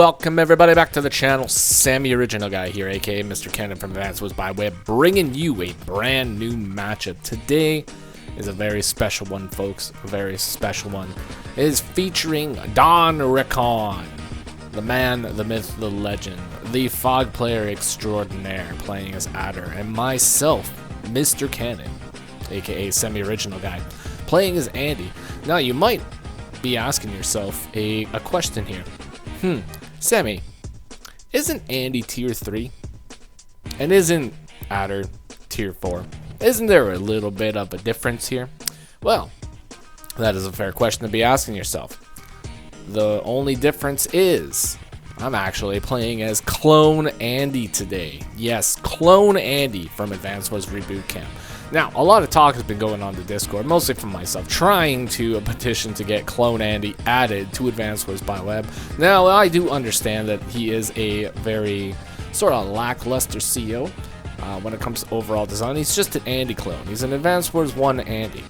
Welcome everybody back to the channel. Sammy Original Guy here, aka Mr. Cannon from AWBW, bringing you a brand new matchup. Today is a very special one, folks. A very special one. It is featuring Don Recon, the man, the myth, the legend, the fog player extraordinaire, playing as Adder, and myself, Mr. Cannon, aka Sammy Original Guy, playing as Andy. Now you might be asking yourself a question here. Sammy, isn't Andy tier 3? And isn't Adder tier 4? Isn't there a little bit of a difference here? Well, that is a fair question to be asking yourself. The only difference is I'm actually playing as Clone Andy today. Yes, Clone Andy from Advanced Wars Reboot Camp. Now, a lot of talk has been going on to Discord, mostly from myself, trying to petition to get Clone Andy added to Advanced Wars by Web. Now, I do understand that he is a very sort of lackluster CO when it comes to overall design. He's just an Andy clone. He's an Advanced Wars 1 Andy.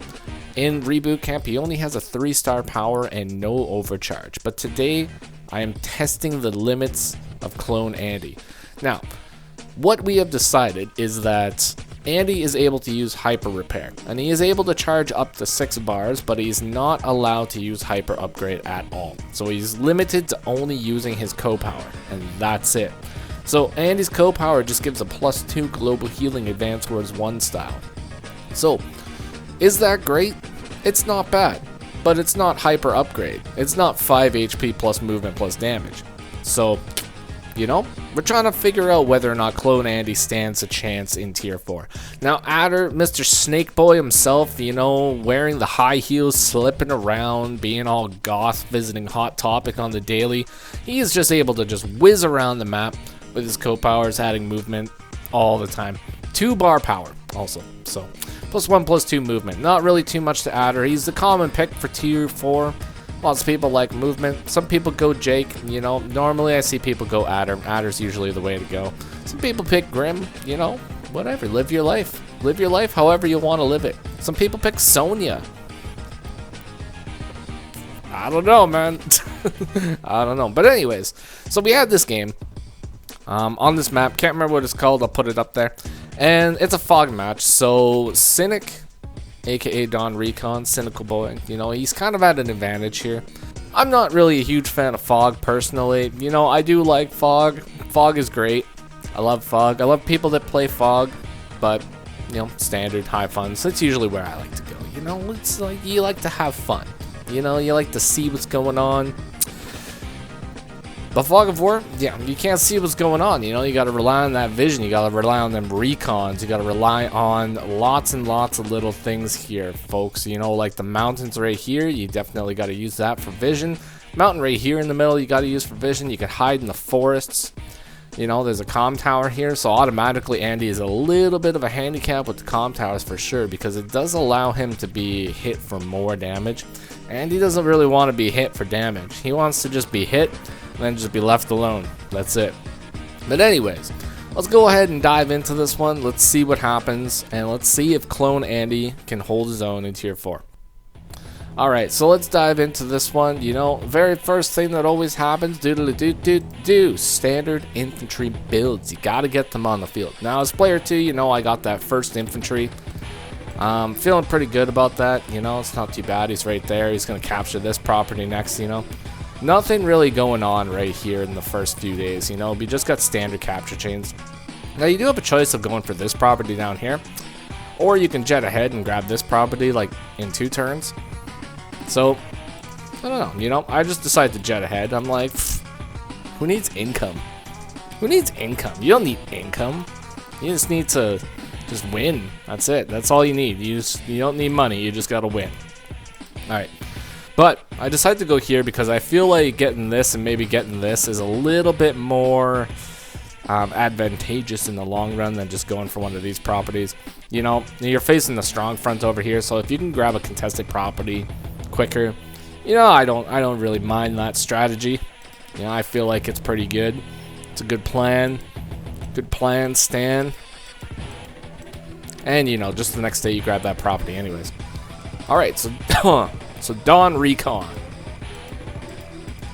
In Reboot Camp, he only has a 3-star power and no overcharge. But today, I am testing the limits of Clone Andy. Now, what we have decided is that Andy is able to use Hyper Repair, and he is able to charge up to 6 bars, but he's not allowed to use Hyper Upgrade at all. So he's limited to only using his Co-Power, and that's it. So Andy's Co-Power just gives a +2 global healing Advanced Wars 1 style. So, is that great? It's not bad, but it's not Hyper Upgrade. It's not 5 HP plus movement plus damage. So, you know, we're trying to figure out whether or not Clone Andy stands a chance in tier 4. Now, Adder, Mr. Snake Boy himself, you know, wearing the high heels, slipping around, being all goth, visiting Hot Topic on the daily, he is just able to just whiz around the map with his co-powers, adding movement all the time. 2-bar power also, so +1 +2 movement. Not really too much to Adder. He's the common pick for tier 4. Lots of people like movement. Some people go Jake, you know. Normally I see people go Adder. Adder's usually the way to go. Some people pick Grim, you know. Whatever, live your life. Live your life however you want to live it. Some people pick Sonya. I don't know, man. I don't know. But anyways, so we had this game on this map. Can't remember what it's called. I'll put it up there. And it's a fog match. So Cynic, aka Don Recon, Cynical Boy, you know, he's kind of at an advantage here. I'm not really a huge fan of Fog personally. You know, I do like Fog. Fog is great. I love Fog. I love people that play Fog, but, you know, standard, high fun. So that's usually where I like to go. You know, it's like you like to have fun. You know, you like to see what's going on. But Fog of War, yeah, you can't see what's going on, you know, you gotta rely on that vision, you gotta rely on them recons, you gotta rely on lots and lots of little things here, folks. You know, like the mountains right here, you definitely gotta use that for vision. Mountain right here in the middle, you gotta use for vision. You can hide in the forests. You know, there's a comm tower here, so automatically Andy is a little bit of a handicap with the comm towers for sure, because it does allow him to be hit for more damage. Andy doesn't really want to be hit for damage. He wants to just be hit and then just be left alone. That's it. But anyways, let's go ahead and dive into this one. Let's see what happens, and let's see if Clone Andy can hold his own in tier 4. Alright, so let's dive into this one. You know, very first thing that always happens, standard infantry builds. You gotta get them on the field. Now, as player 2, you know, I got that first infantry. Feeling pretty good about that. You know, it's not too bad. He's right there. He's gonna capture this property next, you know. Nothing really going on right here in the first few days, you know. We just got standard capture chains. Now, you do have a choice of going for this property down here, or you can jet ahead and grab this property, like, in 2 turns. So, I don't know, you know, I just decided to jet ahead. I'm like, who needs income? Who needs income? You don't need income. You just need to just win. That's it. That's all you need. You don't need money. You just gotta win. Alright. But I decided to go here because I feel like getting this and maybe getting this is a little bit more advantageous in the long run than just going for one of these properties. You know, you're facing the strong front over here, so if you can grab a contested property quicker, you know, I don't really mind that strategy. You know, I feel like it's pretty good. It's a good plan. Good plan, Stan. And, you know, just the next day you grab that property anyways. Alright, so so Don Recon.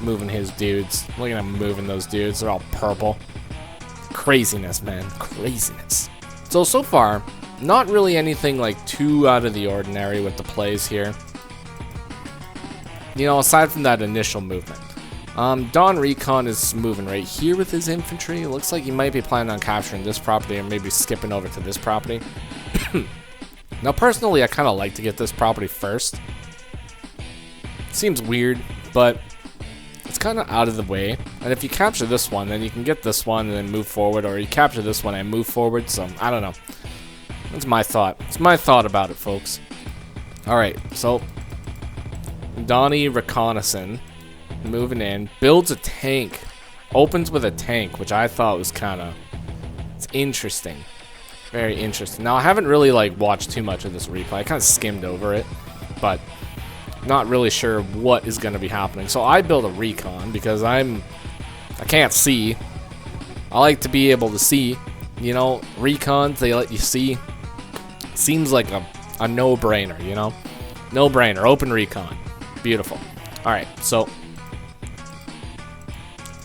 moving his dudes. Look at him moving those dudes. They're all purple. Craziness, man. Craziness. So far, not really anything like too out of the ordinary with the plays here. You know, aside from that initial movement. Don Recon is moving right here with his infantry. It looks like he might be planning on capturing this property or maybe skipping over to this property. Now, personally, I kind of like to get this property first. Seems weird, but it's kind of out of the way. And if you capture this one, then you can get this one and then move forward, or you capture this one and move forward. So, I don't know. That's my thought. It's my thought about it, folks. Alright, so Donnie Reconnaissance, moving in, builds a tank, opens with a tank, which I thought was kind of, it's interesting. Very interesting. Now, I haven't really, like, watched too much of this replay. I kind of skimmed over it, but not really sure what is going to be happening. So I build a recon because I can't see. I like to be able to see. You know, recons, they let you see. Seems like a no-brainer, you know? No-brainer. Open recon. Beautiful. Alright, so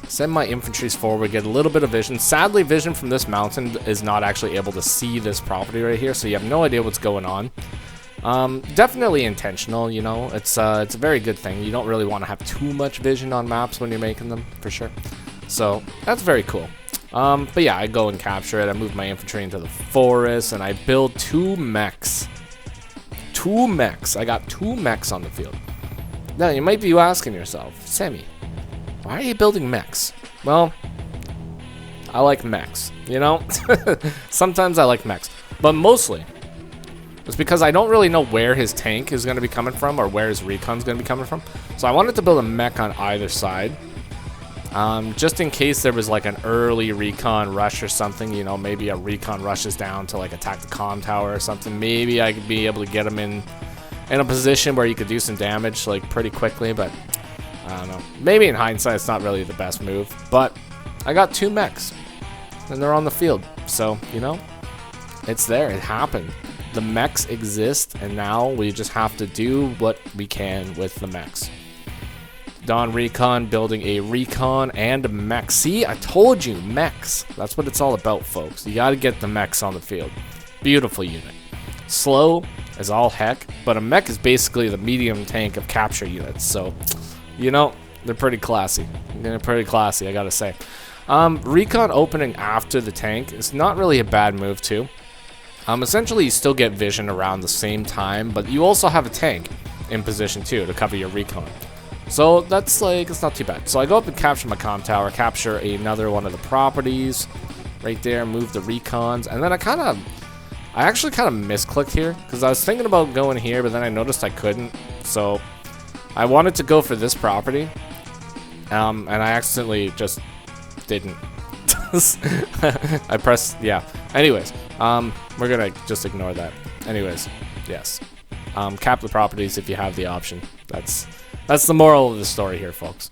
send my infantries forward, get a little bit of vision. Sadly, vision from this mountain is not actually able to see this property right here, so you have no idea what's going on. Definitely intentional, you know. It's a very good thing. You don't really want to have too much vision on maps when you're making them, for sure. So that's very cool. But yeah, I go and capture it. I move my infantry into the forest, and I build 2 mechs. 2 mechs. I got 2 mechs on the field. Now, you might be asking yourself, Sammy, why are you building mechs? Well, I like mechs, you know? Sometimes I like mechs. But mostly, it's because I don't really know where his tank is going to be coming from or where his recon's going to be coming from. So I wanted to build a mech on either side. Just in case there was like an early recon rush or something, you know, maybe a recon rushes down to like attack the comm tower or something. Maybe I could be able to get him in a position where you could do some damage like pretty quickly, but I don't know. Maybe in hindsight it's not really the best move, but I got 2 mechs and they're on the field. So, you know, it's there. It happened. The mechs exist, and now we just have to do what we can with the mechs. Don Recon building a recon and a mech. See, I told you, mechs. That's what it's all about, folks. You got to get the mechs on the field. Beautiful unit. Slow as all heck, but a mech is basically the medium tank of capture units. So, you know, they're pretty classy. They're pretty classy, I gotta say. Recon opening after the tank is not really a bad move, too. Essentially, you still get vision around the same time, but you also have a tank in position, too, to cover your recon. So that's like, it's not too bad. So I go up and capture my comm tower, capture another one of the properties right there, move the recons, and then I actually kind of misclicked here because I was thinking about going here, but then I noticed I couldn't. So I wanted to go for this property, and I accidentally just didn't. I pressed, yeah. Anyways, we're gonna just ignore that. Anyways, yes. Cap the properties if you have the option. That's the moral of the story here, folks.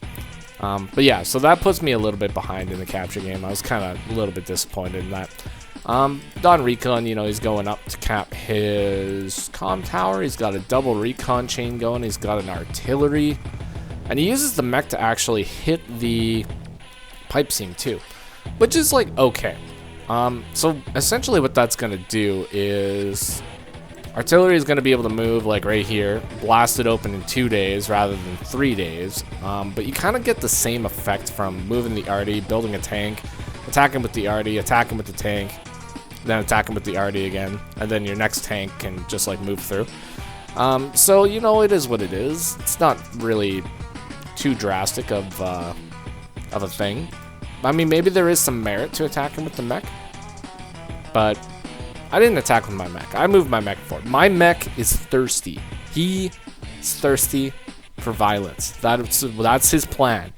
But yeah, so that puts me a little bit behind in the capture game. I was kind of a little bit disappointed in that. Don Recon, you know, he's going up to cap his comm tower. He's got a double recon chain going. He's got an artillery. And he uses the mech to actually hit the pipe seam too, which is like, okay. So essentially what that's going to do is artillery is going to be able to move like right here, blast it open in 2 days rather than 3 days. But you kind of get the same effect from moving the arty, building a tank, attacking with the arty, attacking with the tank, then attacking with the arty again, and then your next tank can just like move through. So, you know, it is what it is. It's not really too drastic of a thing. I mean, maybe there is some merit to attacking with the mech, but I didn't attack with my mech. I moved my mech forward. My mech is thirsty. He is thirsty for violence. That's his plan.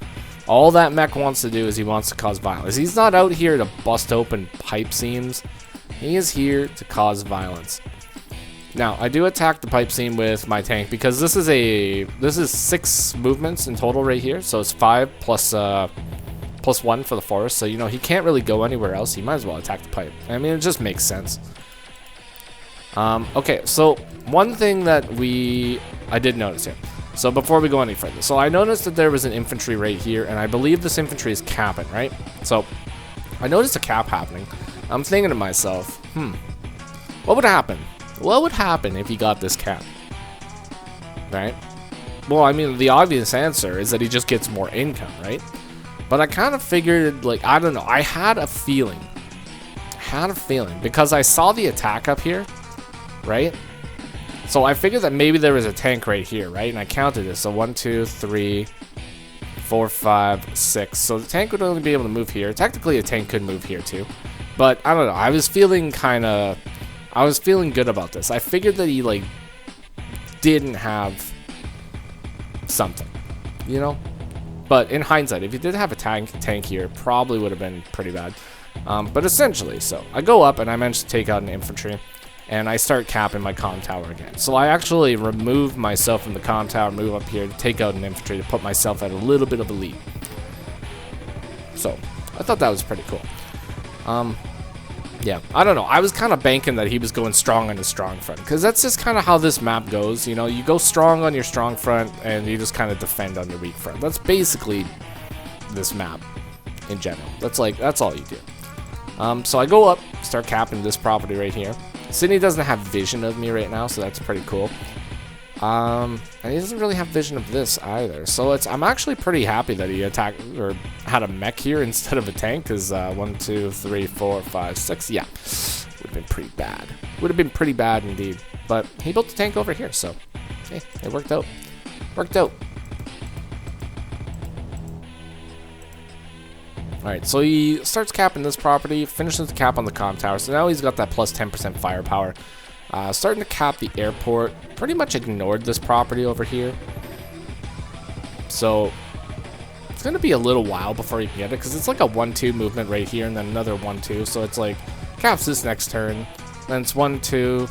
All that mech wants to do is he wants to cause violence. He's not out here to bust open pipe seams. He is here to cause violence. Now, I do attack the pipe seam with my tank because this is 6 movements in total right here. So it's 5 plus 1 for the forest. So, you know, he can't really go anywhere else. He might as well attack the pipe. I mean, it just makes sense. Okay, so one thing that I did notice here. So before we go any further, so I noticed that there was an infantry right here, and I believe this infantry is capping, right? So I noticed a cap happening. I'm thinking to myself, what would happen? What would happen if he got this cap? Right? Well, I mean, the obvious answer is that he just gets more income, right? But I kind of figured, like, I don't know. I had a feeling. Because I saw the attack up here, right? So I figured that maybe there was a tank right here, right? And I counted it. So 1, 2, 3, 4, 5, 6. So the tank would only be able to move here. Technically, a tank could move here too. But I don't know. I was feeling good about this. I figured that he, like, didn't have something, you know? But in hindsight, if he did have a tank here, it probably would have been pretty bad. But essentially, so I go up and I managed to take out an infantry, and I start capping my comm tower again. So I actually remove myself from the comm tower, move up here to take out an infantry to put myself at a little bit of a lead. So I thought that was pretty cool. Yeah, I don't know. I was kind of banking that he was going strong on his strong front, because that's just kind of how this map goes. You know, you go strong on your strong front, and you just kind of defend on your weak front. That's basically this map in general. That's all you do. So I go up, start capping this property right here. Sydney doesn't have vision of me right now, so that's pretty cool. And he doesn't really have vision of this either. So I'm actually pretty happy that he attacked or had a mech here instead of a tank, because 1, 2, 3, 4, 5, 6. Yeah, would have been pretty bad. Would have been pretty bad indeed. But he built the tank over here, so hey, it worked out. Worked out. Alright, so he starts capping this property, finishes the cap on the comm tower. So now he's got that plus 10% firepower. Starting to cap the airport. Pretty much ignored this property over here. So it's going to be a little while before you can get it, because it's like a 1-2 movement right here and then another 1-2. So it's like caps this next turn. Then it's 1, 2,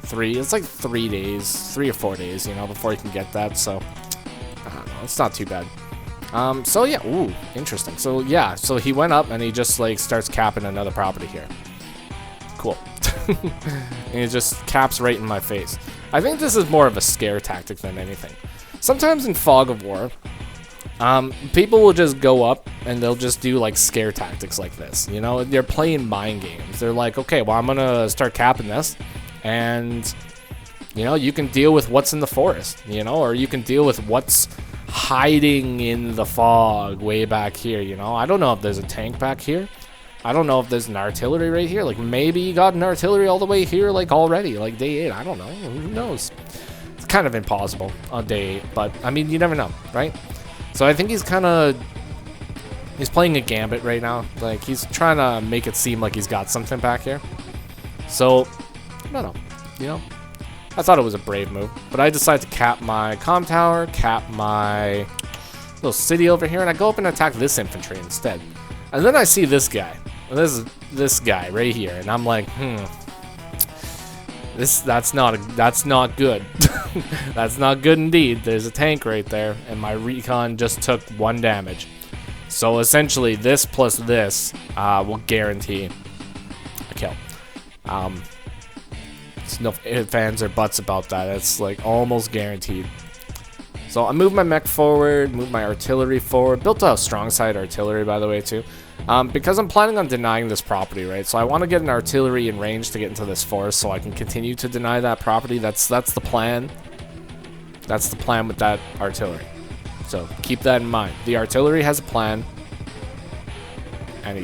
3. It's like 3 days, 3 or 4 days, you know, before you can get that. So I don't know. It's not too bad. So yeah, ooh, interesting. So yeah, so he went up and he just like starts capping another property here. Cool. And he just caps right in my face. I think this is more of a scare tactic than anything. Sometimes in Fog of War, people will just go up and they'll just do like scare tactics like this. You know, they're playing mind games. They're like, okay, well, I'm gonna start capping this, and you know, you can deal with what's in the forest, you know, or you can deal with what's hiding in the fog way back here, you know. I don't know if there's a tank back here. I don't know if there's an artillery right here. Like, maybe you got an artillery all the way here, like, already, like, day 8. I don't know. Who knows? It's kind of impossible on day 8, but, I mean, you never know, right? So I think he's playing a gambit right now. Like, he's trying to make it seem like he's got something back here. So, I don't know, you know. I thought it was a brave move, but I decided to cap my comm tower, cap my little city over here, and I go up and attack this infantry instead. And then I see this guy. This guy right here, and I'm like, that's not good. That's not good indeed. There's a tank right there, and my recon just took 1 damage. So essentially, this plus this will guarantee a kill. There's no ifs, ands, or buts about that. It's like almost guaranteed. So I moved my mech forward, moved my artillery forward, built a strong side artillery, by the way, too. Because I'm planning on denying this property, right? So I want to get an artillery in range to get into this forest so I can continue to deny that property. That's the plan. That's the plan with that artillery. So keep that in mind. The artillery has a plan, and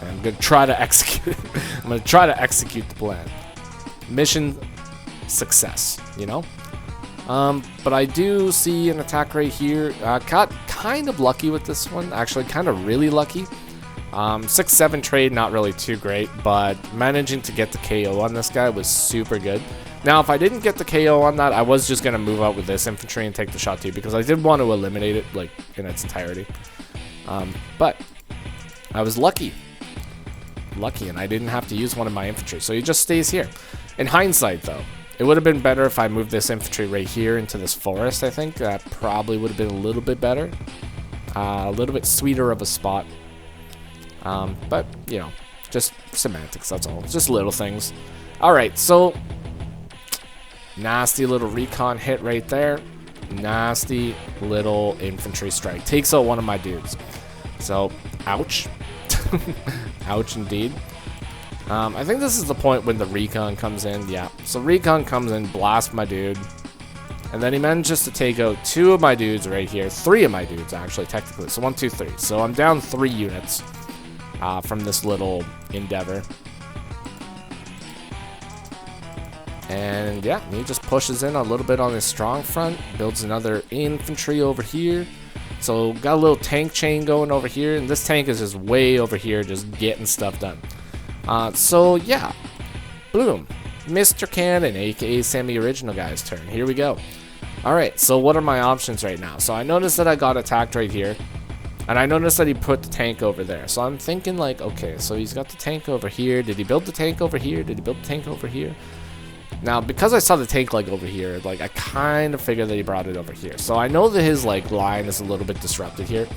I'm going to try to execute it. I'm going to try to execute the plan. Mission success, you know? But I do see an attack right here. Got kind of lucky with this one. Actually, kind of really lucky. 6-7 trade, not really too great, but managing to get the KO on this guy was super good. Now, if I didn't get the KO on that, I was just going to move out with this infantry and take the shot too, because I did want to eliminate it, like, in its entirety. But I was lucky, and I didn't have to use one of my infantry, so he just stays here. In hindsight, though, it would have been better if I moved this infantry right here into this forest, I think. That probably would have been a little bit better. A little bit sweeter of a spot. But, you know, just semantics, that's all. Just little things. Alright, so nasty little recon hit right there. nasty little infantry strike. Takes out one of my dudes. So, ouch. Ouch indeed. I think this is the point when the recon comes in. Yeah. So recon comes in, blasts my dude. And then he manages to take out 2 of my dudes right here. 3 of my dudes, actually, technically. So 1, 2, 3. So I'm down 3 units from this little endeavor. And yeah, he just pushes in a little bit on his strong front. Builds another infantry over here. So got a little tank chain going over here. And this tank is just way over here, just getting stuff done. So yeah, boom. Mr. Cannon, aka Sammy Original Guy's turn. Here we go. Alright, so what are my options right now? So I noticed that I got attacked right here. And I noticed that he put the tank over there. So I'm thinking like, okay, so he's got the tank over here. Did he build the tank over here? Did he build the tank over here? Now, because I saw the tank like over here, like I kind of figured that he brought it over here. So I know that his like line is a little bit disrupted here.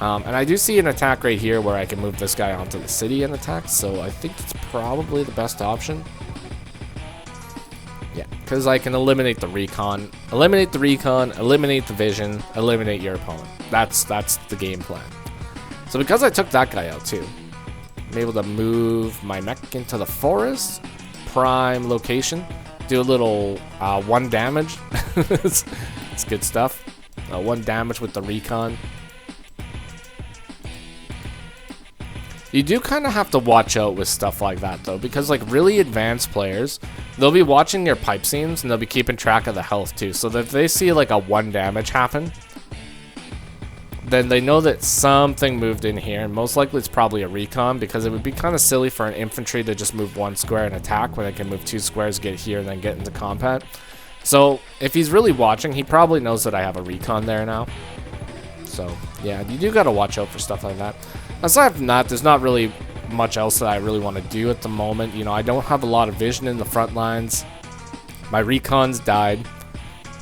And I do see an attack right here where I can move this guy onto the city and attack. So I think it's probably the best option. Yeah, because I can eliminate the recon, eliminate the vision, eliminate your opponent. That's the game plan. So because I took that guy out too, I'm able to move my mech into the forest, prime location, do a little 1 damage. It's good stuff. 1 damage with the recon. You do kind of have to watch out with stuff like that though, because like really advanced players, they'll be watching your pipe seams and they'll be keeping track of the health too. So that if they see like a 1 damage happen, then they know that something moved in here, and most likely it's probably a recon, because it would be kind of silly for an infantry to just move 1 square and attack when they can move 2 squares, get here, and then get into combat. So if he's really watching, he probably knows that I have a recon there now. So yeah, you do got to watch out for stuff like that. Aside from that, there's not really much else that I really want to do at the moment. You know, I don't have a lot of vision in the front lines. My recons died.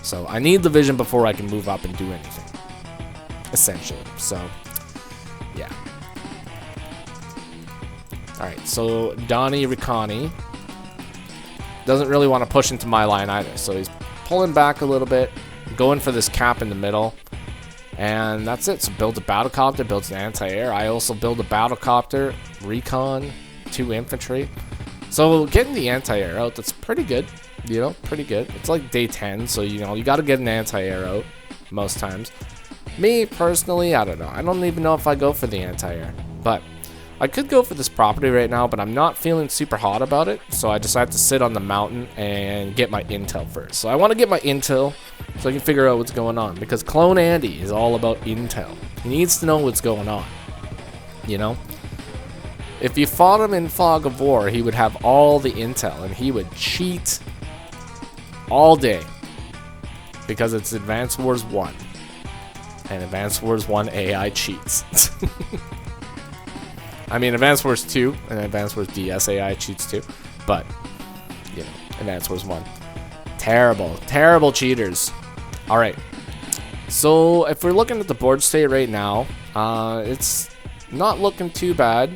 So I need the vision before I can move up and do anything. Essentially. So, yeah. Alright, so Donnie Ricani doesn't really want to push into my line either. So he's pulling back a little bit, going for this cap in the middle. And that's it. So build a battlecopter, builds an anti-air. I also build a battlecopter, recon, 2 infantry. So getting the anti-air out, that's pretty good. You know, pretty good. It's like day 10, so you know, you got to get an anti-air out most times. Me, personally, I don't know. I don't even know if I go for the anti-air. But I could go for this property right now, but I'm not feeling super hot about it. So I decided to sit on the mountain and get my intel first. So I want to get my intel so I can figure out what's going on. Because Clone Andy is all about intel. He needs to know what's going on. You know? If you fought him in Fog of War, he would have all the intel. And he would cheat all day. Because it's Advanced Wars 1. And Advanced Wars 1 AI cheats. I mean, Advanced Wars 2 and Advanced Wars DS AI cheats too. But, you know, Advanced Wars 1. Terrible, terrible cheaters. Alright. So, if we're looking at the board state right now, it's not looking too bad.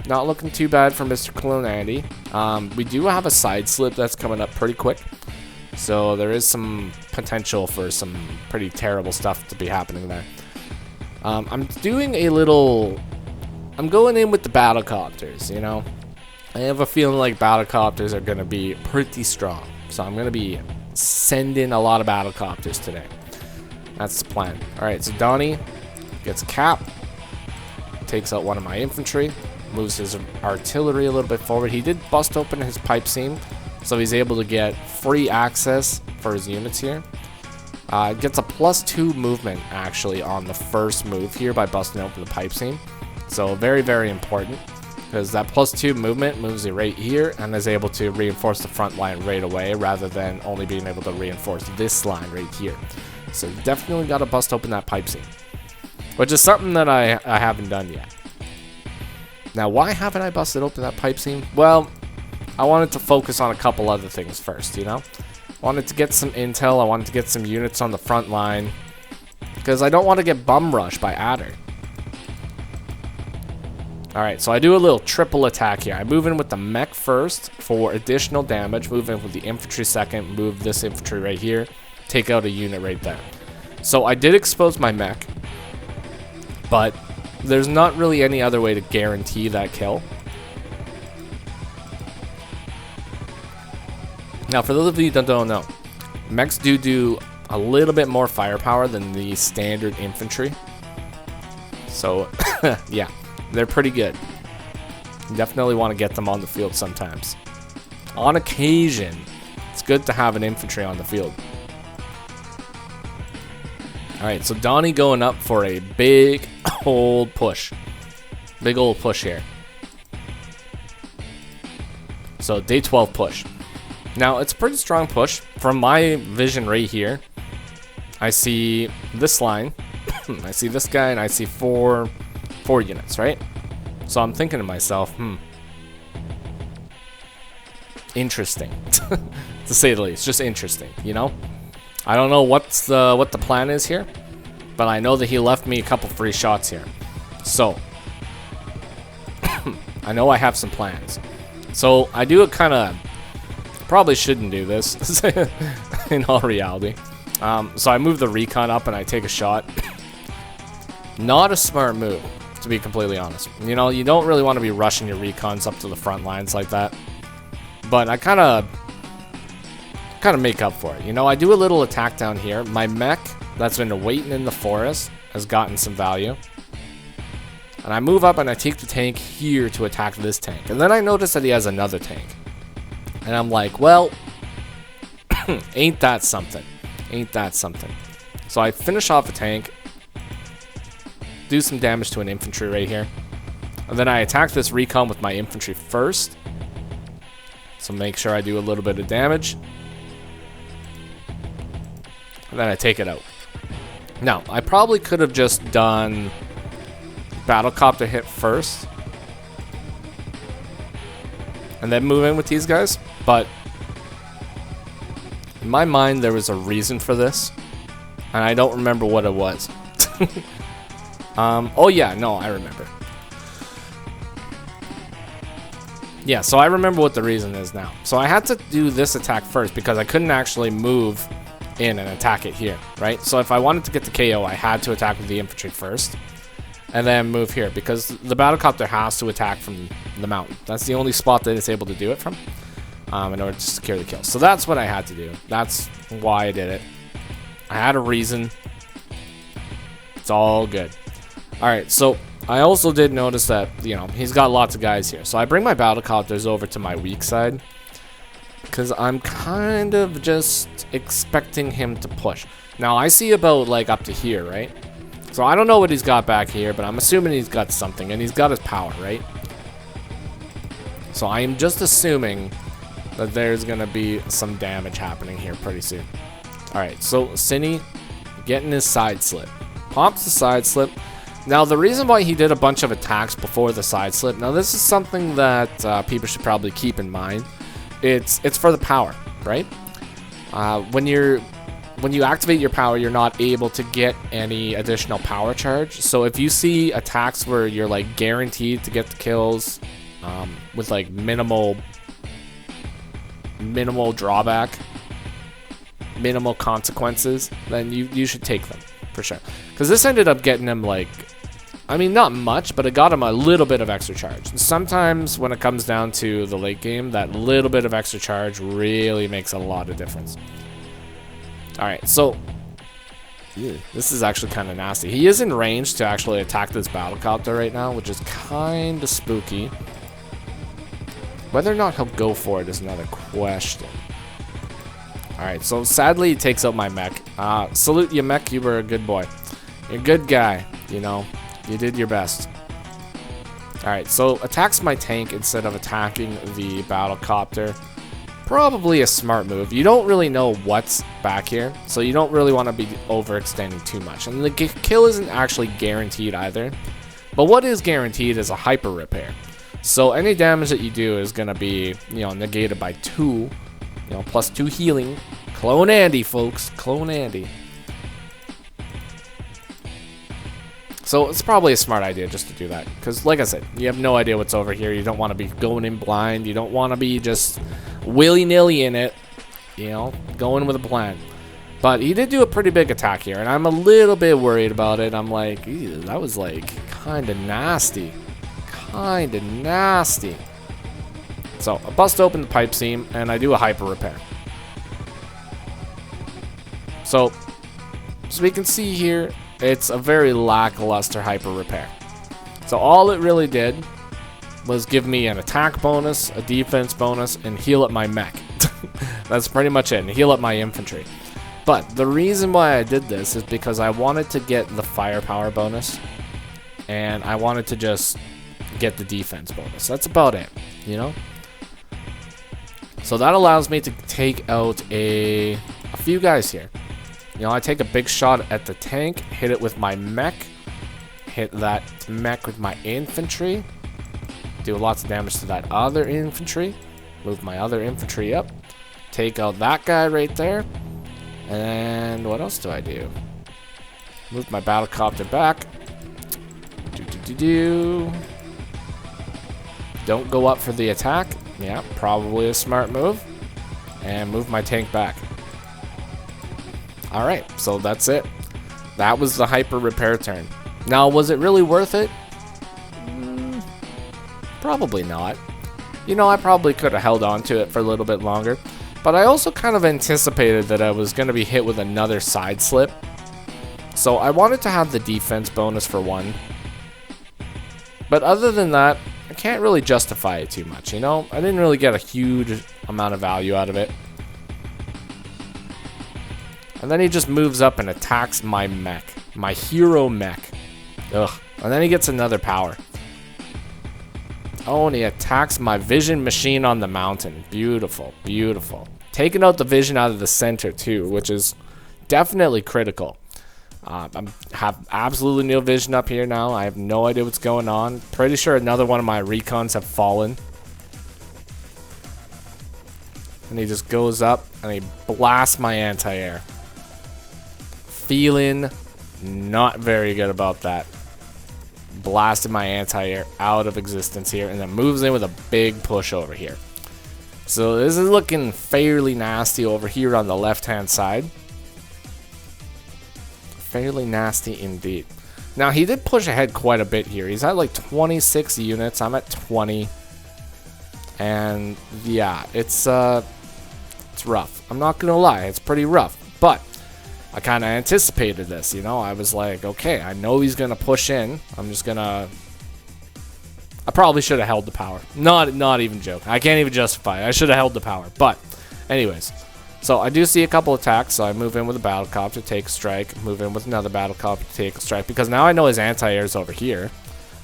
Not looking too bad for Mr. Clone Andy. We do have a side slip that's coming up pretty quick. So there is some potential for some pretty terrible stuff to be happening there. I'm doing a little... I'm going in with the battlecopters, you know. I have a feeling like battlecopters are going to be pretty strong. So I'm going to be sending a lot of battlecopters today. That's the plan. Alright, so Donnie gets a cap. Takes out one of my infantry. Moves his artillery a little bit forward. He did bust open his pipe seam. So he's able to get free access for his units here. Gets a +2 movement, actually, on the first move here by busting open the pipe seam. So very, very important. Because that +2 movement moves you right here and is able to reinforce the front line right away rather than only being able to reinforce this line right here. So you definitely got to bust open that pipe seam. Which is something that I haven't done yet. Now, why haven't I busted open that pipe seam? Well, I wanted to focus on a couple other things first, you know? I wanted to get some intel, I wanted to get some units on the front line. Because I don't want to get bum rushed by Adder. Alright, so I do a little triple attack here. I move in with the mech first for additional damage, move in with the infantry second, move this infantry right here, take out a unit right there. So I did expose my mech, but there's not really any other way to guarantee that kill. Now, for those of you that don't know, mechs do a little bit more firepower than the standard infantry. So, yeah, they're pretty good. You definitely want to get them on the field sometimes. On occasion, it's good to have an infantry on the field. Alright, so Donnie going up for a big old push. Big old push here. So, day 12 push. Now, it's a pretty strong push. From my vision right here, I see this line. I see this guy, and I see four units, right? So I'm thinking to myself, interesting, to say the least. Just interesting, you know. I don't know what the plan is here, but I know that he left me a couple free shots here. So I know I have some plans. So I do it kind of. Probably shouldn't do this in all reality. So I move the recon up and I take a shot. Not a smart move, to be completely honest. You know, you don't really want to be rushing your recons up to the front lines like that. But I kind of make up for it. You know, I do a little attack down here. My mech that's been waiting in the forest has gotten some value. And I move up and I take the tank here to attack this tank. And then I notice that he has another tank. And I'm like, well, ain't that something? Ain't that something? So I finish off a tank, do some damage to an infantry right here, and then I attack this recon with my infantry first. So make sure I do a little bit of damage, and then I take it out. Now, I probably could have just done battlecopter hit first, and then move in with these guys, but in my mind there was a reason for this, and I don't remember what it was. Oh yeah, no, I remember. Yeah, so I remember what the reason is now. So I had to do this attack first because I couldn't actually move in and attack it here, right? So if I wanted to get the KO, I had to attack with the infantry first, and then move here, because the battlecopter has to attack from the mountain. That's the only spot that it's able to do it from, in order to secure the kill. So that's what I had to do. That's why I did it. I had a reason. It's all good. Alright, so I also did notice that, you know, he's got lots of guys here. So I bring my battlecopters over to my weak side, because I'm kind of just expecting him to push. Now, I see about, like, up to here, right? So I don't know what he's got back here, but I'm assuming he's got something, and he's got his power, right? So I am just assuming that there's going to be some damage happening here pretty soon. Alright, so Cine getting his side slip. Pops the side slip. Now, the reason why he did a bunch of attacks before the side slip, now this is something that people should probably keep in mind. It's for the power, right? When you activate your power, you're not able to get any additional power charge. So if you see attacks where you're like guaranteed to get the kills with like minimal drawback, minimal consequences, then you should take them for sure. Because this ended up getting him, like, I mean, not much, but it got him a little bit of extra charge. And sometimes when it comes down to the late game, that little bit of extra charge really makes a lot of difference. Alright, so this is actually kind of nasty. He is in range to actually attack this battlecopter right now, which is kind of spooky. Whether or not he'll go for it is another question. Alright, so sadly he takes out my mech. Salute you, mech, you were a good boy. You're a good guy, you know. You did your best. Alright, so attacks my tank instead of attacking the battlecopter. Probably a smart move. You don't really know what's back here, so you don't really want to be overextending too much. And the kill isn't actually guaranteed either. But what is guaranteed is a hyper repair. So any damage that you do is going to be, you know, negated by 2. You know, plus 2 healing. Clone Andy, folks. Clone Andy. So it's probably a smart idea just to do that. Because, like I said, you have no idea what's over here. You don't want to be going in blind. You don't want to be just willy-nilly in it. You know, going with a plan. But he did do a pretty big attack here, and I'm a little bit worried about it. I'm like, ew, that was like kind of nasty. Kind of nasty. So I bust open the pipe seam, and I do a hyper repair. So we can see here, it's a very lackluster hyper repair. So all it really did was give me an attack bonus, a defense bonus, and heal up my mech. That's pretty much it, and heal up my infantry. But the reason why I did this is because I wanted to get the firepower bonus, and I wanted to just get the defense bonus. That's about it, you know? So that allows me to take out a few guys here. You know, I take a big shot at the tank, hit it with my mech, hit that mech with my infantry, do lots of damage to that other infantry, move my other infantry up, take out that guy right there, and what else do I do? Move my battlecopter back. Don't go up for the attack. Yeah, probably a smart move. And move my tank back. Alright, so that's it. That was the hyper repair turn. Now, was it really worth it? Probably not. You know, I probably could have held on to it for a little bit longer. But I also kind of anticipated that I was going to be hit with another side slip. So I wanted to have the defense bonus for one. But other than that, I can't really justify it too much, you know? I didn't really get a huge amount of value out of it. And then he just moves up and attacks my mech. My hero mech. Ugh. And then he gets another power. Oh, and he attacks my vision machine on the mountain. Beautiful, beautiful. Taking out the vision out of the center too, which is definitely critical. I have absolutely no vision up here now. I have no idea what's going on. Pretty sure another one of my recons have fallen. And he just goes up and he blasts my anti-air. Feeling not very good about that. Blasted my anti-air out of existence here, and then moves in with a big push over here. So this is looking fairly nasty over here on the left-hand side. Fairly nasty indeed. Now, he did push ahead quite a bit here. He's at like 26 units. I'm at 20. And yeah, it's rough. I'm not gonna lie, it's pretty rough. But I kind of anticipated this, you know. I was like, okay, I know he's gonna push in. I'm just gonna. I probably should have held the power. Not even joking. I can't even justify it. I should have held the power. But, anyways, so I do see a couple attacks. So I move in with a battlecopter, take a strike. Move in with another battlecopter, take a strike. Because now I know his anti-air is over here,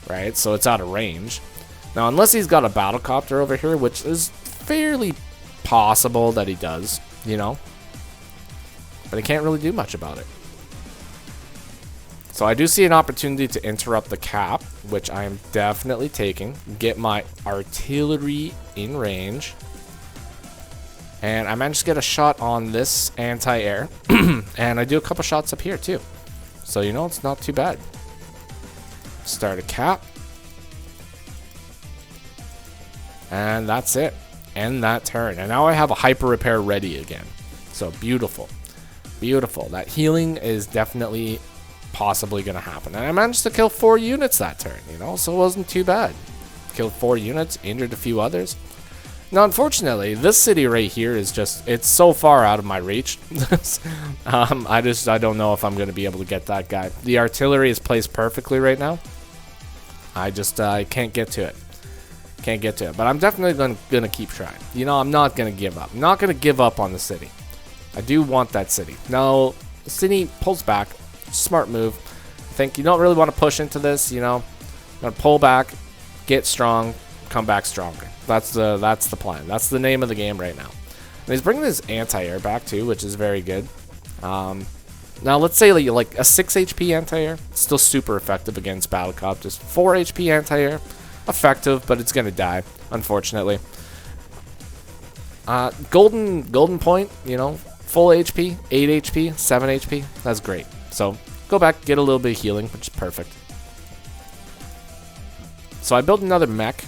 right? So it's out of range. Now, unless he's got a battlecopter over here, which is fairly possible that he does, you know. But I can't really do much about it. So I do see an opportunity to interrupt the cap, which I am definitely taking. Get my artillery in range. And I managed to get a shot on this anti-air. And I do a couple shots up here too. So, you know, it's not too bad. Start a cap. And that's it. End that turn. And now I have a hyper repair ready again. So beautiful. Beautiful. That healing is definitely possibly going to happen. And I managed to kill 4 units that turn, you know, so it wasn't too bad. Killed 4 units, injured a few others. Now, unfortunately, this city right here is just, it's so far out of my reach. I don't know if I'm going to be able to get that guy. The artillery is placed perfectly right now. I can't get to it. Can't get to it. But I'm definitely going to keep trying. You know, I'm not going to give up. I'm not going to give up on the city. I do want that city. Now, the city pulls back. Smart move. I think you don't really want to push into this, you know. I'm going to pull back, get strong, come back stronger. That's the plan. That's the name of the game right now. And he's bringing his anti-air back too, which is very good. Now, let's say like a 6 HP anti-air. Still super effective against battlecopters. 4 HP anti-air. Effective, but it's going to die, unfortunately. Golden point, you know. Full HP, 8 HP, 7 HP. That's great. So, go back, get a little bit of healing, which is perfect. So, I built another mech.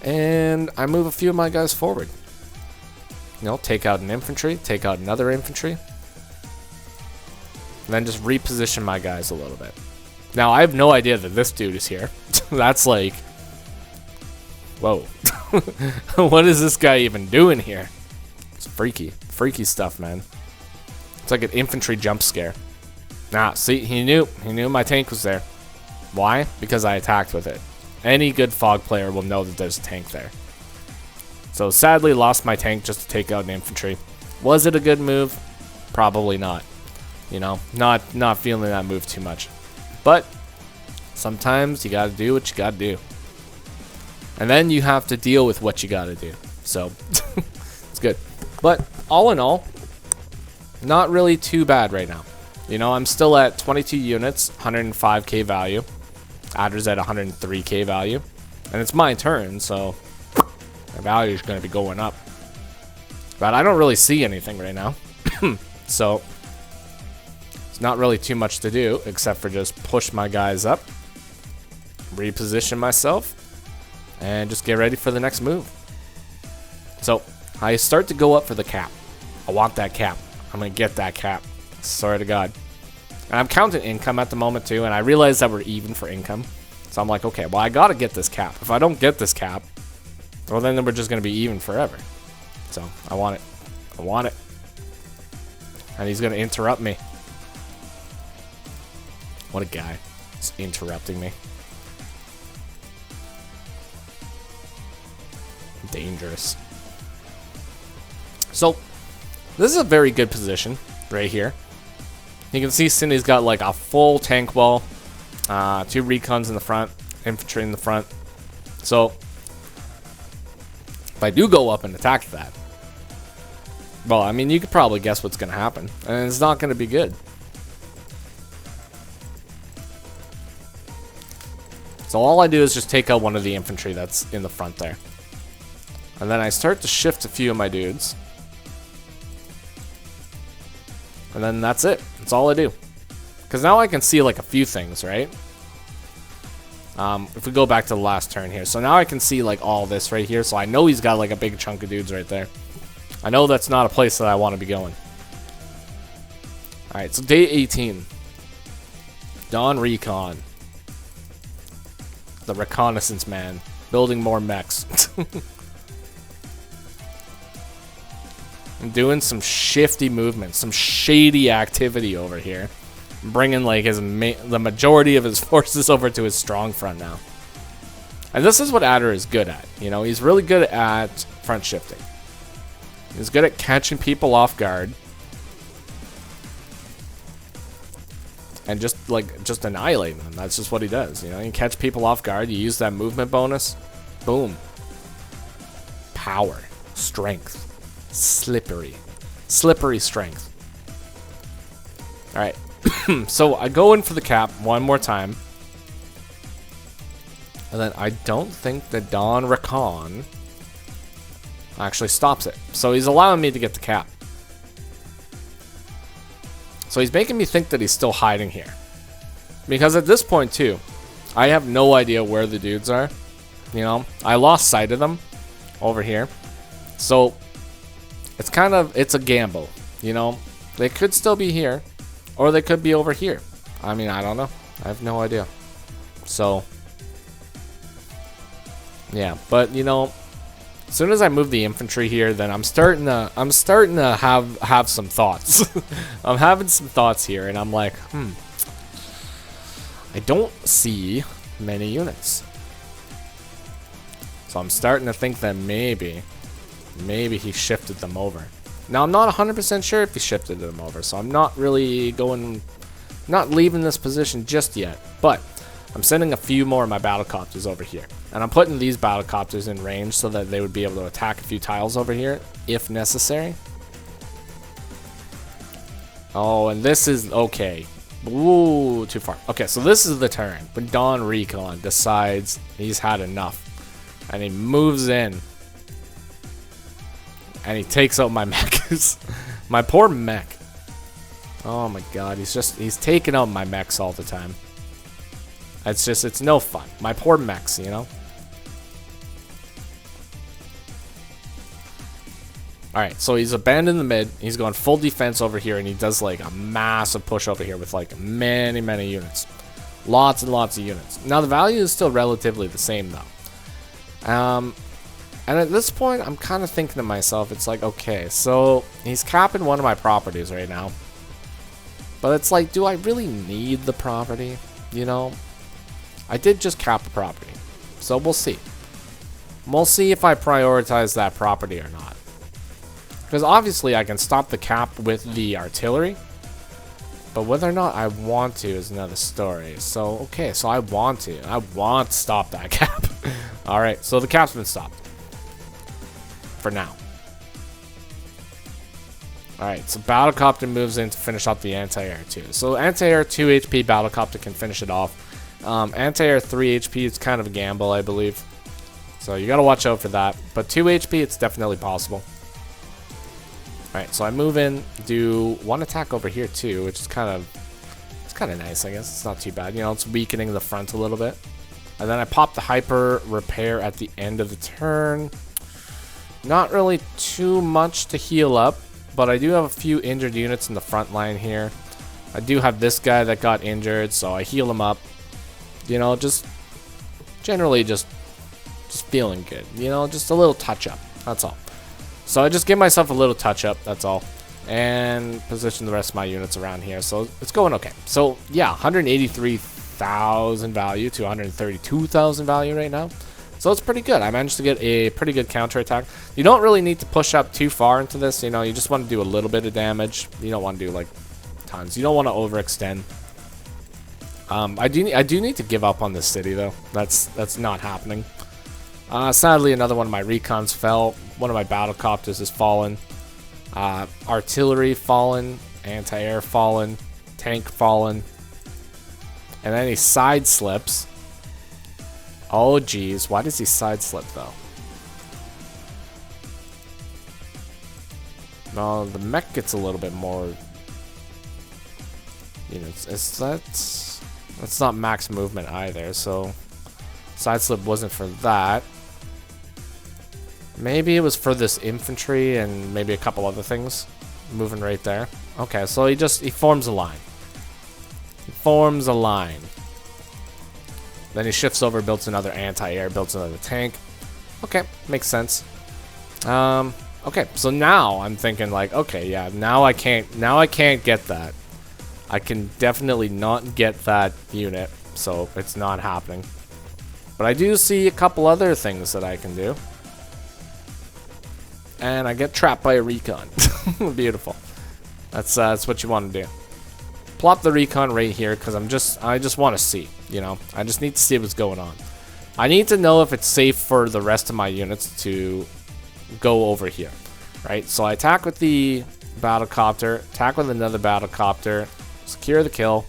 And I move a few of my guys forward. You know, take out an infantry, take out another infantry. And then just reposition my guys a little bit. Now, I have no idea that this dude is here. That's like... Whoa. What is this guy even doing here? It's freaky. Freaky stuff, man. It's like an infantry jump scare. Nah, see, he knew my tank was there. Why? Because I attacked with it. Any good fog player will know that there's a tank there. So sadly lost my tank just to take out an infantry. Was it a good move? Probably not. You know, not feeling that move too much. But sometimes you gotta do what you gotta do. And then you have to deal with what you gotta do. So it's good. But all in all, not really too bad right now. You know, I'm still at 22 units, 105k value. Adder's at 103k value. And it's my turn, so my value is going to be going up. But I don't really see anything right now. So it's not really too much to do except for just push my guys up, reposition myself, and just get ready for the next move. So I start to go up for the cap. I want that cap. I'm going to get that cap. Sorry to God. And I'm counting income at the moment too, and I realize that we're even for income. So I'm like, okay, well, I got to get this cap. If I don't get this cap, well, then we're just going to be even forever. So I want it. I want it. And he's going to interrupt me. What a guy. He's interrupting me. Dangerous. So this is a very good position right here. You can see Cindy's got like a full tank wall, 2 recons in the front, infantry in the front. So if I do go up and attack that, well, I mean, you could probably guess what's going to happen, and it's not going to be good. So all I do is just take out one of the infantry that's in the front there. And then I start to shift a few of my dudes. And then that's it. That's all I do. Because now I can see like a few things, right? If we go back to the last turn here. So now I can see like all this right here. So I know he's got like a big chunk of dudes right there. I know that's not a place that I want to be going. Alright, so day 18. Dawn Recon. The reconnaissance man. Building more mechs. I'm doing some shifty movement, some shady activity over here. I'm bringing like the majority of his forces over to his strong front now. And this is what Adder is good at. You know, he's really good at front shifting. He's good at catching people off guard. And just annihilating them. That's just what he does. You know, you catch people off guard, you use that movement bonus. Boom. Power. Strength. Slippery strength. Alright. So I go in for the cap one more time. And then I don't think the Dawn Recon actually stops it. So he's allowing me to get the cap. So he's making me think that he's still hiding here. Because at this point too, I have no idea where the dudes are. You know, I lost sight of them over here. So it's a gamble, you know. They could still be here, or they could be over here. I mean, I don't know. I have no idea. So, yeah. But you know, as soon as I move the infantry here, then I'm starting to have some thoughts. I'm having some thoughts here, and I'm like, I don't see many units. So I'm starting to think that maybe he shifted them over. Now, I'm not 100% sure if he shifted them over, so I'm not really not leaving this position just yet. But I'm sending a few more of my battlecopters over here. And I'm putting these battlecopters in range so that they would be able to attack a few tiles over here, if necessary. Oh, and this is okay. Ooh, too far. Okay, so this is the turn when Dawn Recon decides he's had enough. And he moves in. And he takes out my mechs. My poor mech. Oh my god, he's taking out my mechs all the time. It's no fun. My poor mechs, you know? Alright, so he's abandoned the mid. He's going full defense over here, and he does like a massive push over here with like many, many units. Lots and lots of units. Now the value is still relatively the same though. And at this point, I'm kind of thinking to myself, it's like, okay, so he's capping one of my properties right now. But it's like, do I really need the property? You know? I did just cap a property. So we'll see. We'll see if I prioritize that property or not. Because obviously I can stop the cap with the artillery. But whether or not I want to is another story. So, okay, so I want to. I want to stop that cap. Alright, so the cap's been stopped. For now. Alright, so Battlecopter moves in to finish off the anti-air too. So anti-air 2 HP, Battlecopter can finish it off. Anti-air 3 HP, it's kind of a gamble, I believe. So you gotta watch out for that. But 2 HP, it's definitely possible. Alright, so I move in, do one attack over here too, which is kind of nice, I guess. It's not too bad. You know, it's weakening the front a little bit. And then I pop the hyper repair at the end of the turn. Not really too much to heal up, but I do have a few injured units in the front line here. I do have this guy that got injured, so I heal him up. You know, just generally just feeling good. You know, just a little touch up. That's all. So I just give myself a little touch up, that's all. And position the rest of my units around here. So it's going okay. So yeah, 183,000 value to 132,000 value right now. So it's pretty good. I managed to get a pretty good counterattack. You don't really need to push up too far into this. You know, you just want to do a little bit of damage. You don't want to do like tons. You don't want to overextend. I do need to give up on this city though. That's not happening. Sadly, another one of my recons fell. One of my battlecopters has fallen. Artillery fallen. Anti-air fallen. Tank fallen. And then he side slips. Oh, geez. Why does he side slip, though? No, the mech gets a little bit more... You know, that's not max movement either, so... Side slip wasn't for that. Maybe it was for this infantry and maybe a couple other things. Moving right there. Okay, so he forms a line. He forms a line. Then he shifts over, builds another anti-air, builds another tank. Okay, makes sense. Okay, so now I'm thinking like, okay, yeah, now I can't get that. I can definitely not get that unit, so it's not happening. But I do see a couple other things that I can do. And I get trapped by a recon. Beautiful. That's what you want to do. Plop the recon right here because I just want to see, you know. I just need to see what's going on. I need to know if it's safe for the rest of my units to go over here, right? So I attack with the battlecopter, attack with another battlecopter, secure the kill.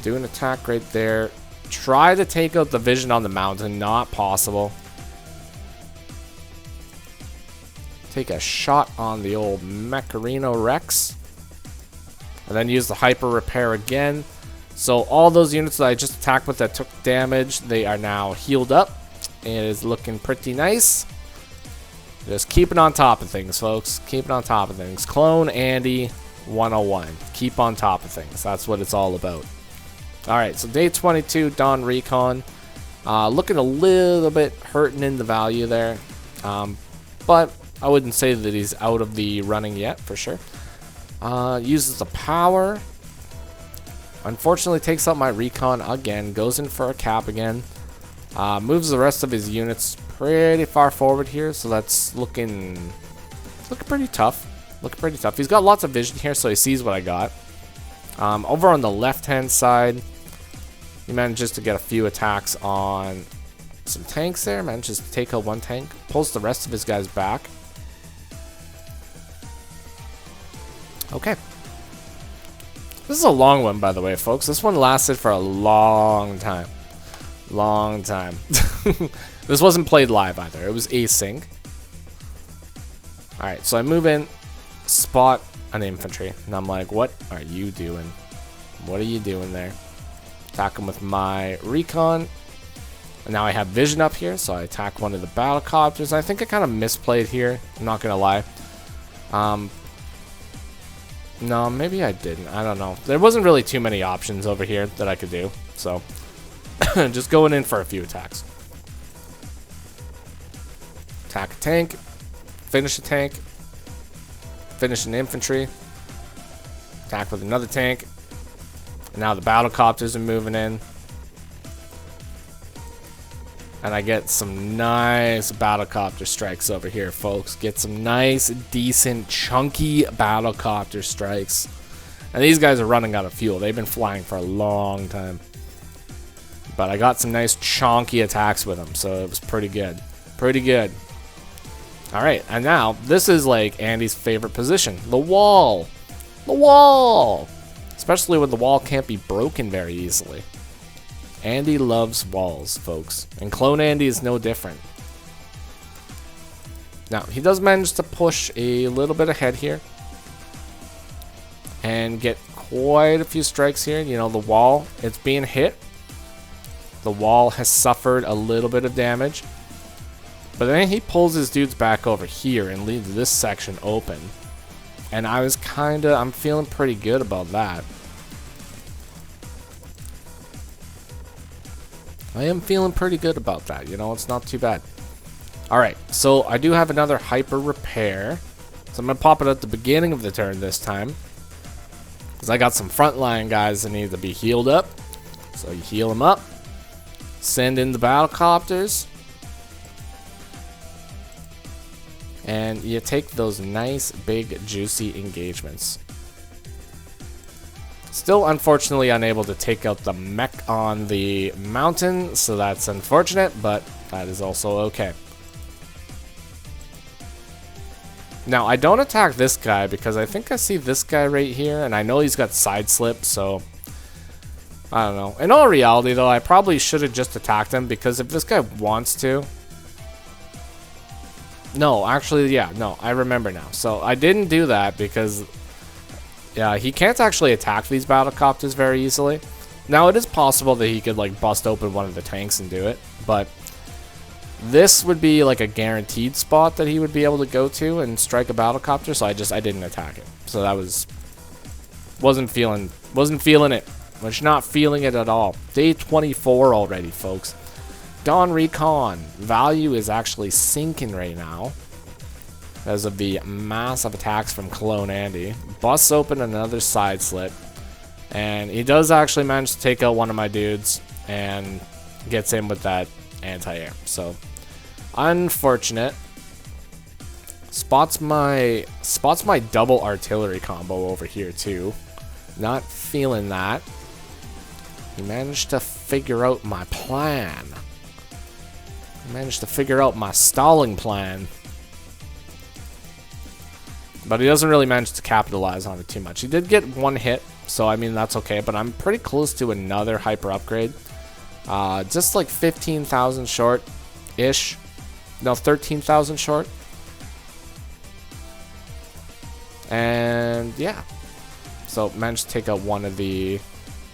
Do an attack right there. Try to take out the vision on the mountain. Not possible. Take a shot on the old Mecharino Rex. And then use the hyper repair again. So all those units that I just attacked with that took damage, they are now healed up. It is looking pretty nice. Just keeping on top of things, folks. Keeping on top of things. Clone Andy 101. Keep on top of things. That's what it's all about. Alright, so day 22, Dawn Recon. Looking a little bit hurting in the value there. But I wouldn't say that he's out of the running yet, for sure. Uses the power. Unfortunately, takes out my recon again. Goes in for a cap again. Moves the rest of his units pretty far forward here, so that's looking pretty tough. Looking pretty tough. He's got lots of vision here, so he sees what I got. Over on the left-hand side, he manages to get a few attacks on some tanks there. Manages to take out one tank. Pulls the rest of his guys back. Okay. This is a long one, by the way, folks. This one lasted for a long time. Long time. This wasn't played live either. It was async. Alright, so I move in, spot an infantry, and I'm like, what are you doing? What are you doing there? Attack him with my recon. And now I have vision up here, so I attack one of the battlecopters. I think I kind of misplayed here. I'm not going to lie. No, maybe I didn't. I don't know. There wasn't really too many options over here that I could do. So, just going in for a few attacks. Attack a tank. Finish a tank. Finish an infantry. Attack with another tank. And now the battlecopters are moving in. And I get some nice battlecopter strikes over here, folks. Get some nice, decent, chunky battlecopter strikes. And these guys are running out of fuel. They've been flying for a long time. But I got some nice, chunky attacks with them, so it was pretty good. Pretty good. Alright, and now, this is like Andy's favorite position. The wall. The wall! Especially when the wall can't be broken very easily. Andy loves walls, folks. And Clone Andy is no different. Now, he does manage to push a little bit ahead here. And get quite a few strikes here. You know, the wall, it's being hit. The wall has suffered a little bit of damage. But then he pulls his dudes back over here and leaves this section open. And I'm feeling pretty good about that. I am feeling pretty good about that. You know, it's not too bad. Alright, so I do have another hyper repair. So I'm going to pop it at the beginning of the turn this time. Because I got some frontline guys that need to be healed up. So you heal them up. Send in the battlecopters. And you take those nice, big, juicy engagements. Still, unfortunately, unable to take out the mech on the mountain, so that's unfortunate, but that is also okay. Now, I don't attack this guy because I think I see this guy right here, and I know he's got side slip, so I don't know. In all reality, though, I probably should have just attacked him because if this guy wants to... No, actually, yeah, no, I remember now. So I didn't do that because... Yeah, he can't actually attack these battlecopters very easily. Now, it is possible that he could, like, bust open one of the tanks and do it, but this would be, like, a guaranteed spot that he would be able to go to and strike a battlecopter, so I didn't attack it. So that wasn't feeling it. Was not feeling it at all. Day 24 already, folks. Dawn Recon. Value is actually sinking right now. Because of the massive attacks from Clone Andy. Busts open another side slip. And he does actually manage to take out one of my dudes. And gets in with that anti-air. So, unfortunate. Spots my double artillery combo over here too. Not feeling that. He managed to figure out my plan. He managed to figure out my stalling plan. But he doesn't really manage to capitalize on it too much. He did get one hit, so I mean that's okay. But I'm pretty close to another hyper upgrade. Just like 15,000 short-ish. No, 13,000 short. And yeah. So managed to take out one of the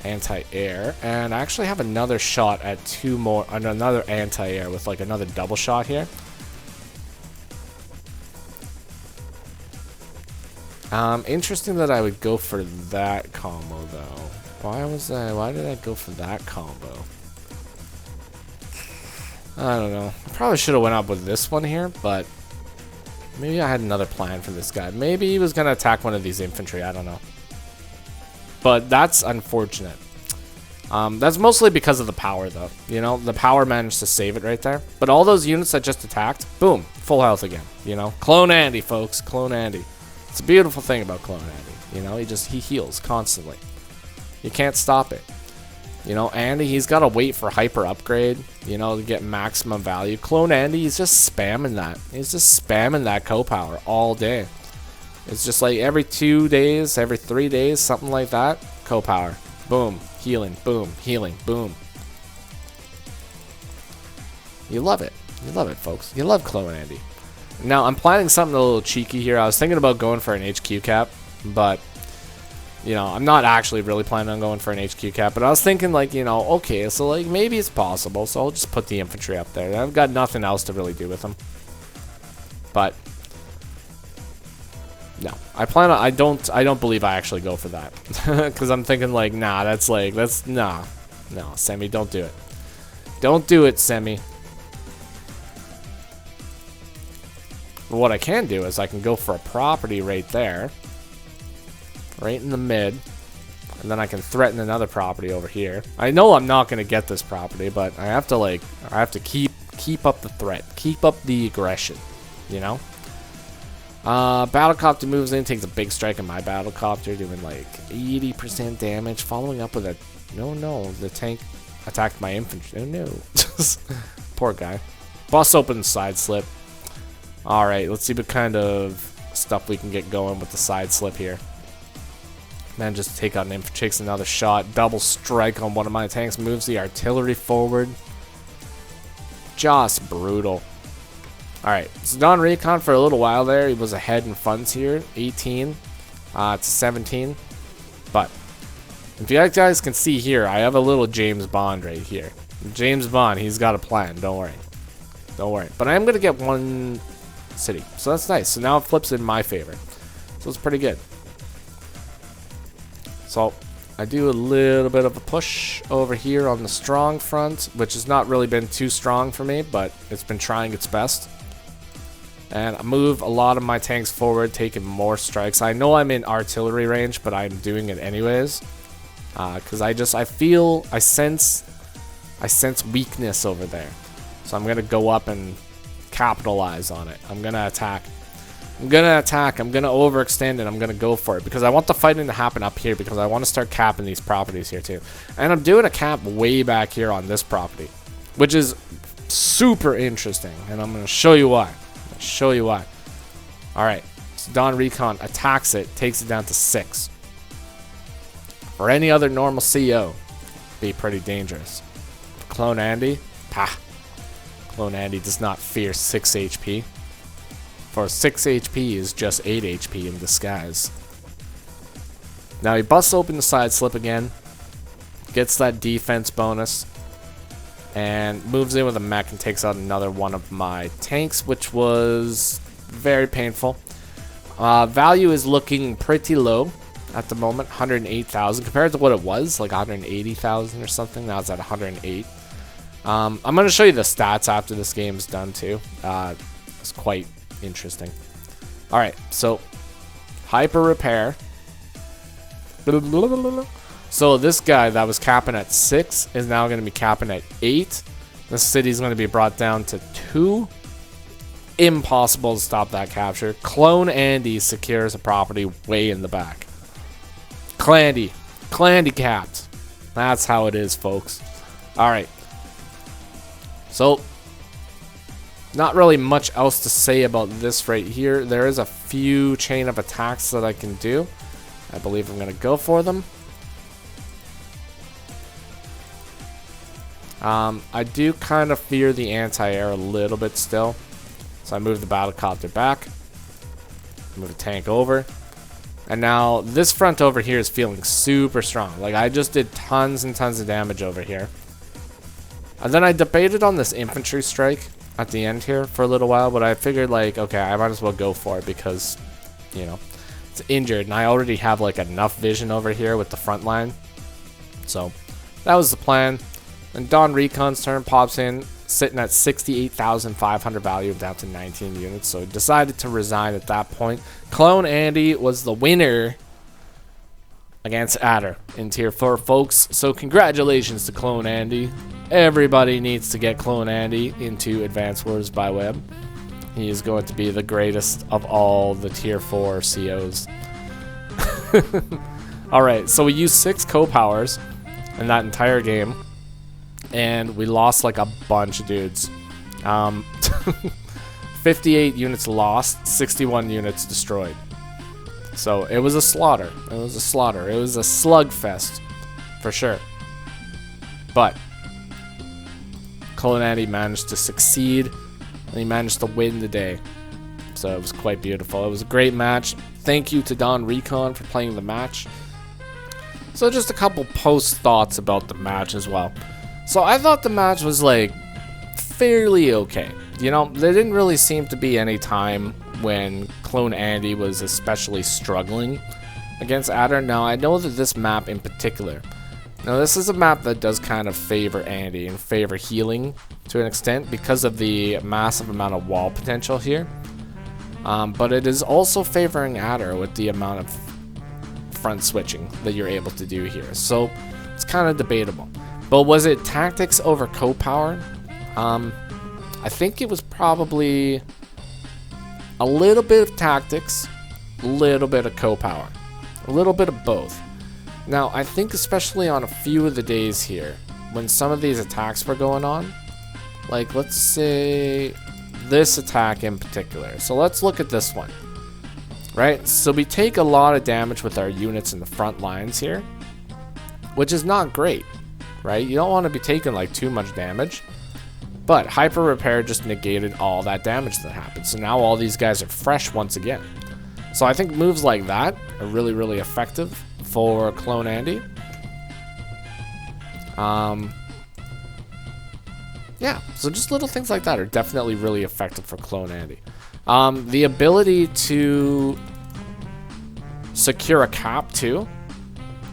anti-air. And I actually have another shot at two more, another anti-air with like another double shot here. Interesting that I would go for that combo though. Why did I go for that combo? I don't know. I probably should have went up with this one here, but maybe I had another plan for this guy. Maybe he was going to attack one of these infantry. I don't know. But that's unfortunate. That's mostly because of the power, though. You know, the power managed to save it right there. But all those units I just attacked, boom, full health again. You know, Clone Andy, folks. Clone Andy. It's a beautiful thing about Clone Andy. You know, he heals constantly. You can't stop it. You know, Andy, he's got to wait for hyper upgrade, you know, to get maximum value. Clone Andy, he's just spamming that. He's just spamming that co-power all day. It's just like every 2 days, every 3 days, something like that. Co-power. Boom. Healing. Boom. Healing. Boom. You love it. You love it, folks. You love Clone Andy. Now, I'm planning something a little cheeky here. I was thinking about going for an HQ cap, but You know, I'm not actually really planning on going for an HQ cap, but I was thinking, like, you know, okay, so, like, maybe it's possible, so I'll just put the infantry up there. I've got nothing else to really do with them. But no, I don't believe I actually go for that. Because I'm thinking, like, nah, nah. No, Semi, don't do it. Don't do it, Semi. But what I can do is I can go for a property right there. Right in the mid. And then I can threaten another property over here. I know I'm not going to get this property, but I have to, like, keep up the threat. Keep up the aggression, you know? Battlecopter moves in, takes a big strike on my battlecopter, doing like 80% damage, following up with a... No, the tank attacked my infantry. Oh no. Poor guy. Bust open side slip. Alright, let's see what kind of stuff we can get going with the side slip here. Man, just take out an infantry, takes another shot, double strike on one of my tanks, moves the artillery forward. Just brutal. Alright, so Don Recon for a little while there, he was ahead in funds here, 18 to 17. But, if you guys can see here, I have a little James Bond right here. James Bond, he's got a plan, don't worry. Don't worry. But I am going to get one city, so that's nice. So now it flips in my favor. So it's pretty good. So, I do a little bit of a push over here on the strong front, which has not really been too strong for me, but it's been trying its best. And I move a lot of my tanks forward, taking more strikes. I know I'm in artillery range, but I'm doing it anyways. Because I sense weakness over there. So I'm going to go up and capitalize on it. I'm going to attack. I'm going to overextend it. I'm going to go for it. Because I want the fighting to happen up here. Because I want to start capping these properties here too. And I'm doing a cap way back here on this property. Which is super interesting. And I'm going to show you why. Alright, so Don Recon attacks it, takes it down to 6. For any other normal CO, be pretty dangerous. For Clone Andy, Clone Andy does not fear 6 HP. For 6 HP is just 8 HP in disguise. Now he busts open the side slip again, gets that defense bonus, and moves in with a mech and takes out another one of my tanks, which was very painful. Value is looking pretty low at the moment, 108,000 compared to what it was, like 180,000 or something. Now it's at 108. I'm going to show you the stats after this game's done too. It's quite interesting. Alright, so hyper repair. So this guy that was capping at 6 is now going to be capping at 8. The city's going to be brought down to 2. Impossible to stop that capture. Clone Andy secures a property way in the back. Clandy capped. That's how it is, folks. Alright. So, not really much else to say about this right here. There is a few chain of attacks that I can do. I believe I'm going to go for them. I do kind of fear the anti-air a little bit still. So I move the battlecopter back. Move a tank over. And now this front over here is feeling super strong. Like I just did tons and tons of damage over here. And then I debated on this infantry strike at the end here for a little while. But I figured like, okay, I might as well go for it because, you know, it's injured. And I already have like enough vision over here with the front line. So that was the plan. And Don Recon's turn pops in, sitting at 68,500 value, down to 19 units. So he decided to resign at that point. Clone Andy was the winner against Adder in Tier 4, folks. So congratulations to Clone Andy. Everybody needs to get Clone Andy into Advanced Wars by Web. He is going to be the greatest of all the Tier 4 COs. Alright, so we used 6 co-powers in that entire game. And we lost like a bunch of dudes. 58 units lost, 61 units destroyed. So it was a slaughter. It was a slaughter. It was a slugfest, for sure. But Clone Andy managed to succeed, and he managed to win the day. So it was quite beautiful. It was a great match. Thank you to Don Recon for playing the match. So just a couple post thoughts about the match as well. So I thought the match was like fairly okay. You know, there didn't really seem to be any time when Clone Andy was especially struggling against Adder. Now I know that this map in particular, now this is a map that does kind of favor Andy and favor healing to an extent because of the massive amount of wall potential here. But it is also favoring Adder with the amount of front switching that you're able to do here. So it's kind of debatable. But was it tactics over co-power? I think it was probably a little bit of tactics, a little bit of co-power, a little bit of both. Now, I think especially on a few of the days here, when some of these attacks were going on, like let's say this attack in particular. So let's look at this one, right? So we take a lot of damage with our units in the front lines here, which is not great, right? You don't want to be taking like too much damage. But Hyper Repair just negated all that damage that happened. So now all these guys are fresh once again. So I think moves like that are really, really effective for Clone Andy. Yeah, so just little things like that are definitely really effective for Clone Andy. The ability to secure a cap too,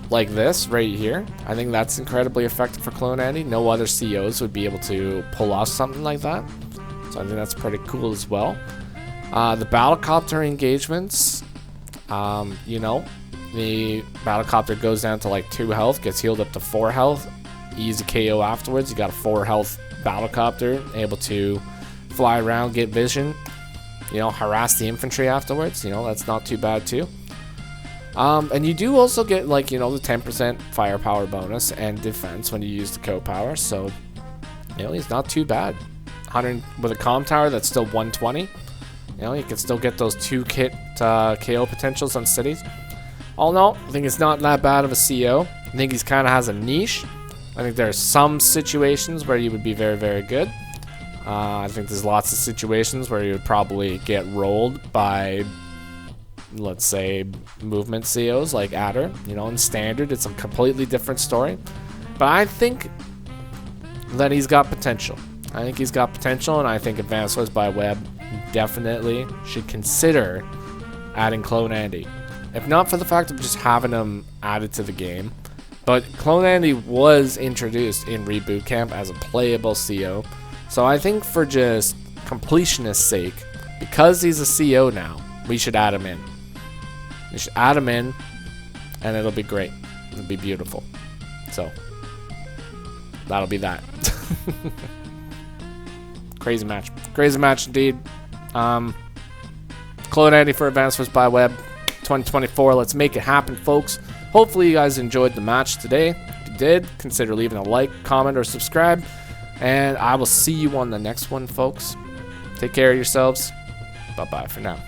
like this right here, I think that's incredibly effective for Clone Andy. No other COs would be able to pull off something like that, so I think that's pretty cool as well. The battlecopter engagements, you know, the battlecopter goes down to like 2 health, gets healed up to 4 health, easy KO afterwards. You got a 4 health battlecopter, able to fly around, get vision, you know, harass the infantry afterwards. You know, that's not too bad too. And you do also get, like, you know, the 10% firepower bonus and defense when you use the co-power, so, you know, he's not too bad. 100 with a comm tower that's still 120. You know, you can still get those 2 kit KO potentials on cities. All in all, I think it's not that bad of a CO. I think he's kind of has a niche. I think there are some situations where you would be very, very good. I think there's lots of situations where you would probably get rolled by, let's say, movement COs like Adder. You know, in standard, it's a completely different story. But I think that he's got potential. I think he's got potential, and I think Advanced Wars by Web definitely should consider adding Clone Andy. If not for the fact of just having him added to the game. But Clone Andy was introduced in Reboot Camp as a playable CO. So I think for just completionist's sake, because he's a CO now, we should add him in. We should add him in, and it'll be great. It'll be beautiful. So, that'll be that. Crazy match. Crazy match indeed. Clone Andy for Advanced Wars by Web 2024. Let's make it happen, folks. Hopefully you guys enjoyed the match today. If you did, consider leaving a like, comment, or subscribe. And I will see you on the next one, folks. Take care of yourselves. Bye-bye for now.